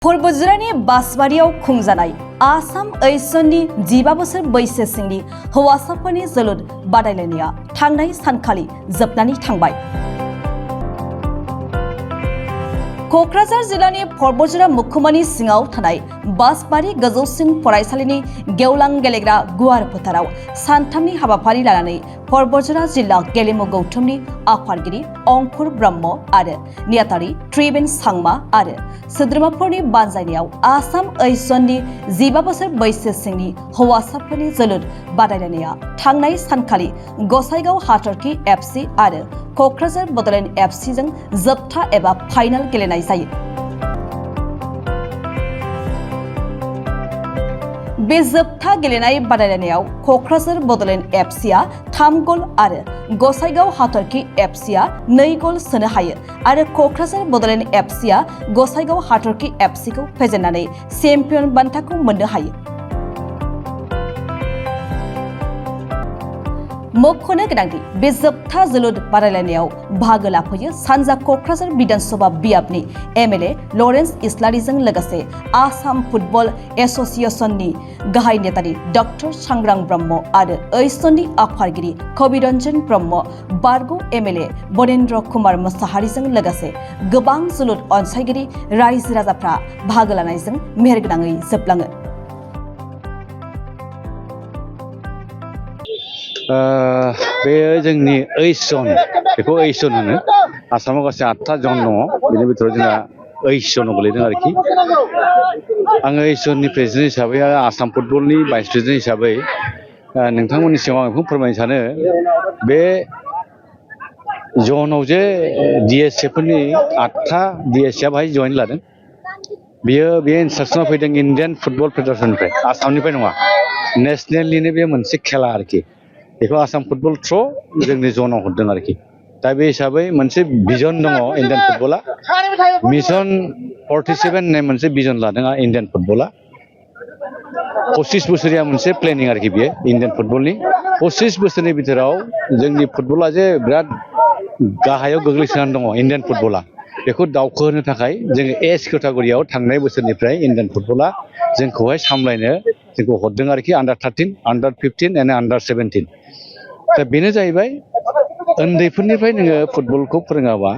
फुरबुजिरानि बासबारियाव खुंजानाय आसाम ओइसननि 15 बोसोर बैसो सिंनि हौवासाफोरनि जोलुर बादायलायनाया थांनाय सानखालि जोबनानै थांबाय। क'क्राझार जिल्लानि फुरबुजिरा मुखुमानि सिङाव थानाय बासबारि गोजौसिन फरायसालिनि गेवलां गेलेग्रा गुवार फोथाराव सानथामनि हाबाफारि लानानै फुरबुजिरा जिल्ला गेलेमु गौथुमनि आफादगिरि अंकुर ब्रह्म आरो नेहाथारि त्रिवेन सांमा आरो सोद्रोमाफोरनि बानजायनायाव आसाम ओइसननि 15 बोसोर बैसो सिंनि हौवासाफोरनि जोलुर बादायलायनाया थांनाय सानखालि गसाइगाव हाथरखि एफसि आरो क'क्राझार बड'लेण्ड एफसिजों जोबथा एबा फाइनाल गेलेनाय जायो। बे जोबथा गेलेनाय बादायलायनायाव क'क्राझार बड'लेण्ड एफसिआ 3 गल आरो गसाइगाव हाथरखि एफसिआ 2 गल सोनो हायो आरो क'क्राझार बड'लेण्ड एफसिआ गसाइगाव हाथरखि एफसिखौ फेजेननानै चेम्पियन बान्थाखौ मोननो हायो। मख'नो गोनांदि बे जोबथा जोलुर बादायलायनायाव बाहागो लाफैयो सानजा क'क्राझार बिधानसभा बियाबनि एमएलए लरेन्स इस्लारिजों लोगोसे आसाम फुटबल एस'सिएशननि गाहाय नेतारि डक्टर सांग्रां ब्रह्म आरो ओइसननि आफादगिरि कबिरन्जन ब्रह्म, बारग' एमएलए बरेन्द्र कुमार मुसाहारिजों लोगोसे गोबां जोलुर अनसायगिरि रायजो राजाफ्रा बाहागो लानायजों मेहेरगोनाङै जोबलाङो। बेयो जोंनि ओइसन, बेखौ ओइसन होनो। आसामाव गासै 8था जन दङ, बेनि बिथोराव जोंहा ओइसनाव गोलैदों आरोखि। आङो ओइसननि प्रेसिडेन्ट हिसाबै आरो आसाम फुटबलनि भाइस प्रेसिडेन्ट हिसाबै नोंथांमोननि सिगाङाव आं बेखौ फोरमायनो सानो, बे जनाव जे डिएसएफोरनि 8था डिएसएआ बाहाय जइन लादों, बे इन्सट्राक्सना फैदों इण्डियान फुटबल फेडारेसननिफ्राय, आसामनिफ्राय नङा। नेसनेलनिनो बे मोनसे खेला आरोखि। बेखौ आसाम फुटबल थ्र जोंनि जनाव हरदों आरोखि। दा बे हिसाबै मोनसे भिजन दङ इण्डियान फुटबला, मिशन 47 होननाय मोनसे भिजन लादों इण्डियान फुटबला। 25 बोसोरिया मोनसे प्लेनिं आरोखि बेयो इण्डियान फुटबलनि। 25 बोसोरनि बिथोराव जोंनि फुटबला जे बिराद गाहायाव गोग्लैसोनानै दङ इण्डियान फुटबला, बेखौ दावखोहोनो थाखाय जोङो एज केटेगरियाव थांनाय बोसोरनिफ्राय इण्डियान फुटबला जोंखौहाय सामलायनो जोंखौ हरदों आरोखि। आन्डार 13, आन्डार 15 एन्ड आन्डार 17। दा बेनो जाहैबाय, उन्दैफोरनिफ्राय नोङो फुटबलखौ फोरोङाबा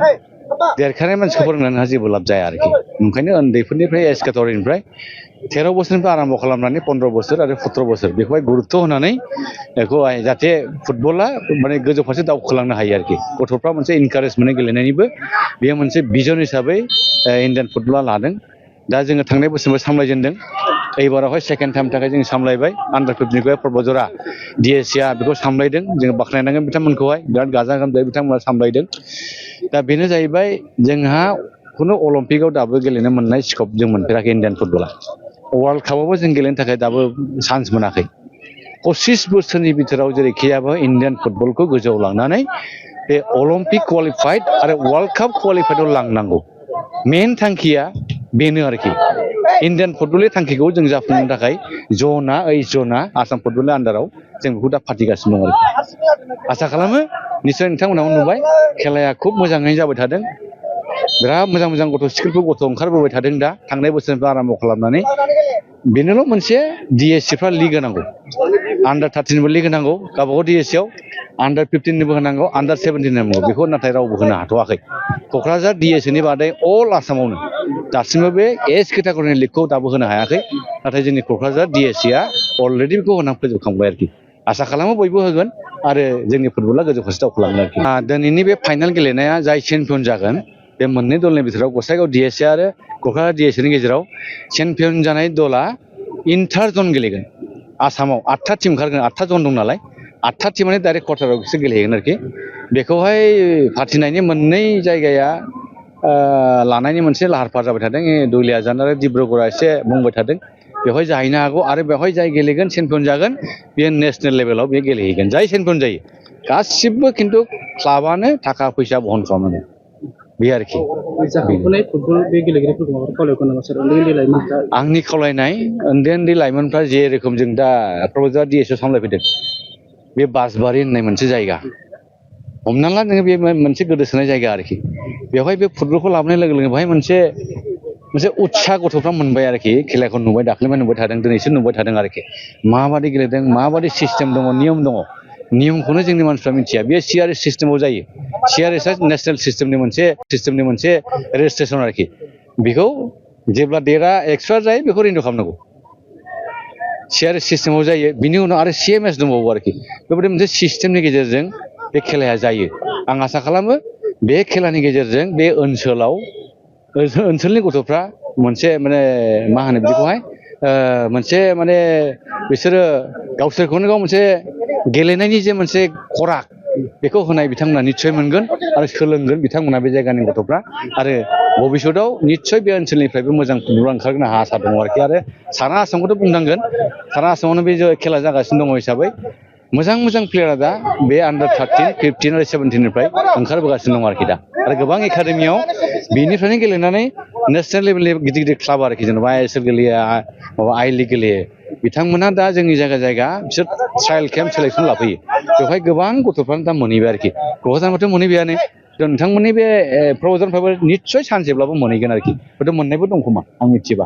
देरखानाय मानसिखौ फोरोंनानै जेबो लाब जाया आरोखि। ओंखायनो उन्दैफोरनिफ्राय एज केटेगरिनिफ्राय 13 बोसोरनिफ्राय आराम्भ खालामनानै 15 बोसोर आरो 17 बोसोर बेखौहाय गुरुत्थ' होनानै बेखौहाय जाहाथे फुटबला माने गोजौ फारसे दावखोलांनो हायो आरोखि। गथ'फ्रा मोनसे इनकारेज मोनो गेलेनायनिबो, बेयो मोनसे भिजन हिसाबै इण्डियान फुटबला लादों। दा जोङो थांनाय बोसोरनिफ्राय सामलायजेनदों, एबारावहाय सेकेन्ड टाइम थाखाय जों सामलायबाय। आन्डार 15निफ्राय फुरबुजिरा डिएससिआ बेखौ सामलायदों, जोङो बाख्नायनांगोन बिथांमोनखौहाय, बिराद गाजा गोमजायै बिथांमोना सामलायदों। दा बेनो जाहैबाय, जोंहा खुनु अलिम्पिकआव दाबो गेलेनो मोननाय स्कप जों मोनफेराखै इण्डियान फुटबला। वर्ल्ड कापआवबो जों गेलेनो थाखाय दाबो चान्स मोनाखै। 25 बोसोरनि बिथोराव जेरैखियाबो इण्डियान फुटबलखौ गोजौआव लांनानै बे अलिम्पिक क्वालिफाइड आरो वर्ल्ड काप क्वालिफाइडआव लांनांगौ, मेन थांखिया बेनो आरोखि। इण्डियान फुटबलनि थांखिखौ जों जाफुंनो थाखाय जना आसाम फुटबलनि आन्डाराव जों बेखौ दा फाथिगासिनो दं आरोखि। आसा खालामो निस्सय नोंथांमोनाबो नुबाय, खेलाया खुब मोजाङै जाबाय थादों। बिराद मोजां मोजां गथ' ओंखारबोबाय थादों दा, थांनाय बोसोरनिफ्राय आराम्भ खालामनानै। बेनोल' मोनसे डिएससिफ्रा लिग होनांगौ, आन्डार 13निबो लिग होनांगौ गावबागाव डिएससिआव, आन्डार 15निबो होनांगौ, आन्डार 17 होनांगौ। बेखौ नाथाय रावबो होनो हाथ'वाखै। क'क्राझार डिएससिनि बादै अल आसामावनो दासिमबो बे एज केटेगरिनि लिगखौ दाबो होनो हायाखै। नाथाय जोंनि क'क्राझार डिएससिआ अलरेडि बेखौ होनानै फोजोबखांबाय आरोखि। आसा खालामो बयबो होगोन आरो जोंनि फुटबला गोजौ फारसे दावखोलांगोन आरोखि। दिनैनि बे फाइनाल गेलेनाया जाय चेम्पियन जागोन, बे मोननै दलनि बिथोराव गसाइगाव डिएससि आरो क'क्राझार डिएससिनि गेजेराव चेम्पियन जानाय दला इन्टार जन गेलेगोन। आसामाव 8था टिम ओंखारगोन, 8था जन दं नालाय, 8था टिमानो डाइरेक्ट क्वार्टारावसो गेलेहैगोन आरोखि। बेखौहाय फाथिनायनि मोननै जायगाया लानायनि मोनसे लाहार फाहार जाबाय थादों। दुलियाजान आरो डिब्रुगड़आ एसे बुंबाय थादों बेवहाय जाहैनो हागौ, आरो बेवहाय जाय गेलेगोन चेम्पियन जागोन बेयो नेसनेल लेभेलाव बे गेलेहैगोन। जाय चेम्पियन जायो गासिबो खिन्थु क्लाबानो थाखा फैसा बहन खालामनांगोन, बे आरोखि। आंनि खावलायनाय, उन्दै लाइमोनफ्रा जे रोखोम जों दा फुरबुजिरा डिएससिआव सामलायफैदों, बे बासबारि होननाय मोनसे जायगा, हमना ला नोङो बे मोनसे गोदोसोनाय जायगा आरोखि। बेवहाय बे फुटबलखौ लाबोनाय लोगो लोगो बेवहाय मोनसे मोनसे उत्साह गथ'फ्रा मोनबाय आरोखि खेलाखौ नुबाय दाख्लैबो नुबाय थादों दिनैसो नुबाय थादों आरोखि माबादि गेलेदों माबादि सिस्टेम दङ नियम दङ नियमखौनो जोंनि मानसिफ्रा मिथिया बे सिआरएस सिस्टेमाव जायो सिआरएसआ नेसनेल सिस्टेमनि मोनसे रेजिस्ट्रेसन आरोखि बेखौ जेब्ला डेटआ एक्सपायार जायो बेखौ रिनिउ खालामनांगौ सिआरएस सिस्टेमाव जायो बिनि उनाव आरो सिएमएस दंबावो आरोखि बेबायदि मोनसे सिस्टेमनि गेजेरजों बे खेलाया जायो आं आसा खालामो बे खेलानि गेजेरजों बे ओनसोलनि गथ'फ्रा मोनसे माने मा होनो बिदिखौहाय मोनसे माने बिसोरो गावसोरखौनो गाव मोनसे गेलेनायनि जे मोनसे खराग बेखौ होनाय बिथांमोना निस्सय मोनगोन आरो सोलोंगोन बिथांमोना बे जायगानि गथ'फ्रा आरो भबिष्यतआव निस्सय बे ओनसोलनिफ्रायबो मोजां फुटबल ओंखारगोन आंहा आसा दङ आरोखि आरो सारा आसामखौथ' बुंनांगोन सारा आसामावनो बे खेला जागासिनो दङ हिसाबै मोजां प्लेयारा दा बे आन्डार 13, 15 आरो 17निफ्राय ओंखारबोगासिनो दं आरोखि दा आरो गोबां एकाडेमियाव बेनिफ्रायनो गेलेनानै नेसनेल लेभेलनि गिदिर क्लाब आरोखि जेनेबा आइएसएल गेलेयो माबा आइ लिग गेलेयो बिथांमोना दा जोंनि जायगा बिसोर ट्रायल केम्प सेलेक्सन लाफैयो बेवहाय गोबां गथ'फ्रानो दा मोनहैबाय आरोखि क'क्राझारनिफ्रायथ' मोनहैबायानो नोंथांमोननि बे प्र'जनफ्राबो निस्सय सानसेब्लाबो मोनहैगोन आरोखि हयथ' मोननायबो दं खोमा आं मिथियोबा